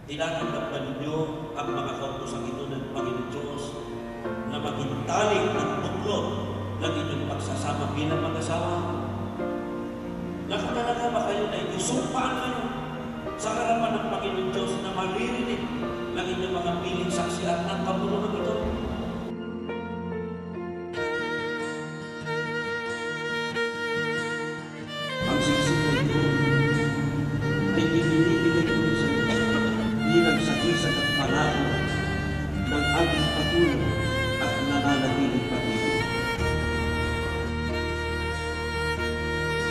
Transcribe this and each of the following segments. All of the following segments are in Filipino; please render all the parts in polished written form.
Tinatanggap ba ninyo ang mga kautosang ito ng Panginoon Diyos na maging tali at buklod ng inyong pagsasama bilang mag-asawa? Nakatalaga ba kayo na isumpaan kayo sa harapan ng Panginoon Diyos na maririnig ng inyong mga piling saksi at ng kabulungan ito? Ang siksik ito ay ibinibigay ko sa inyo bilang sakisan at panahon ng ating patuloy at nananatiling pag-ibig.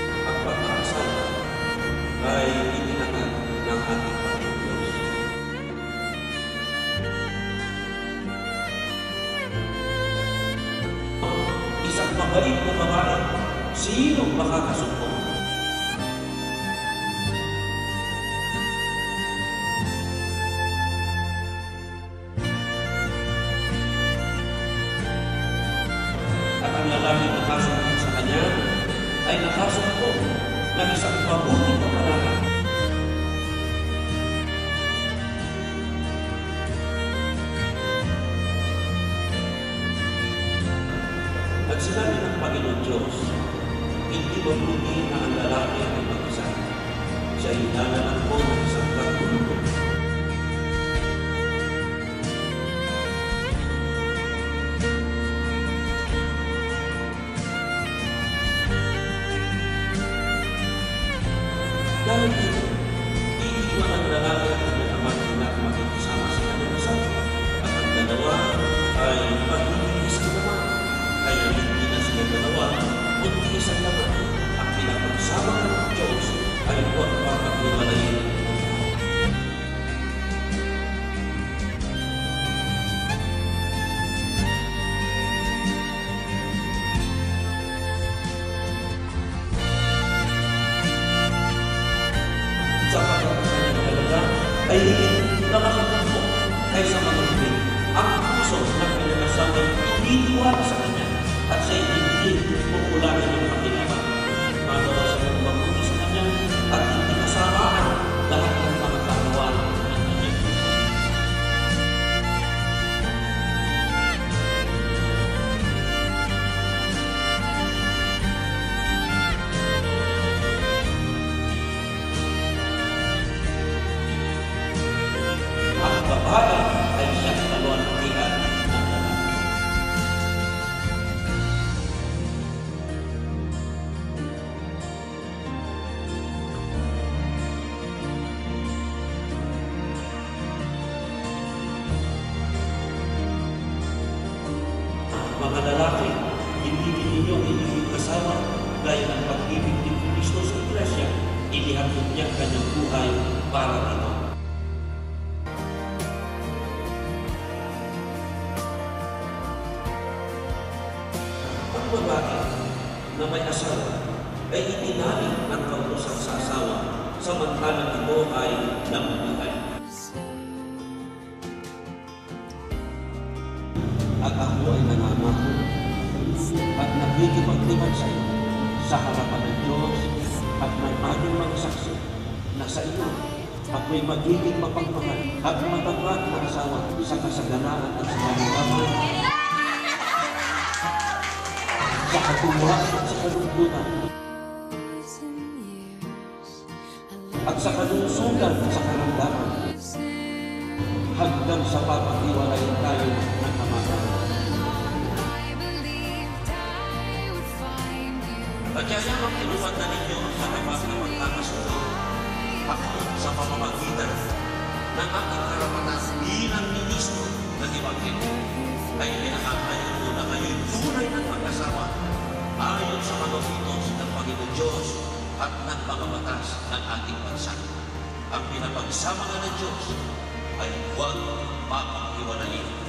Ang pag-aasawa ay itinatag ng ating Panginoon Diyos. Isang mabait na babae, sino makakasuko? At ang lalaking nakasuko sa kanya ay nakasuko ng isang mabuting pamalaan. At sinabi ng Panginoon Diyos, hindi mabuti na ang lalaki ay mag-isa. Siya ay hinanalan ko ng isang katulog. Dahil dito, iiwan ang lalaki at ang amang ina makikisama sa kanyang asawa. At ang dalawa ay magiging isang naman. Kaya hindi na sila dalawa, kundi isang naman. Ang pinapagsama ng Diyos ay huwag papaghiwalayin. Sa pagkakasama ng dalawa ay higit na makatagpo kaysa matagpin. Ang puso ng pinag-asawa ay tumiwala sa kanya at siya hindi pupulahin ng pakinabang. Magawa sa mga mabuti sa kanya at hindi kasamaan lahat ng mga kaawaan ng kanya. Ang babae ay siyang kaluwalhatian ng lalaki. Mga lalaki, ibigin ninyo ang inyong kasama gaya ng pag-ibig ni Kristo sa Iglesia. Inihatid niya ang kanyang buhay para dito. Ang babae na may asawa ay itinaling ang kautosan sa asawa samantalang ito ay namubuhay. At ako ay nanamako at nagkikipagtibay sa iyo sa harapan ng Diyos at ng ating mga saksi na sa iyo ako'y magiging mapagmahal at matapat na asawa sa kasaganaan at sa kalugaman, sa katuluhan at sa kalungkutan, at sa kalungsugan at sa karamdaman, hanggang sa papag-iwalayin tayo ng Ama. Kaya ang tinuwag na ninyo sa dapat na magkakasundo, ako sa pamamagitan ng aking karapatan bilang ministro ng Ebanghelyo, ay pinakakayo ko na kayo'y tunay ng mag-asawa ayon sa mga utos ng Panginoon Diyos at ng mga batas ng ating bansa. Ang pinapagsama ng Diyos ay huwag papaghiwalayin.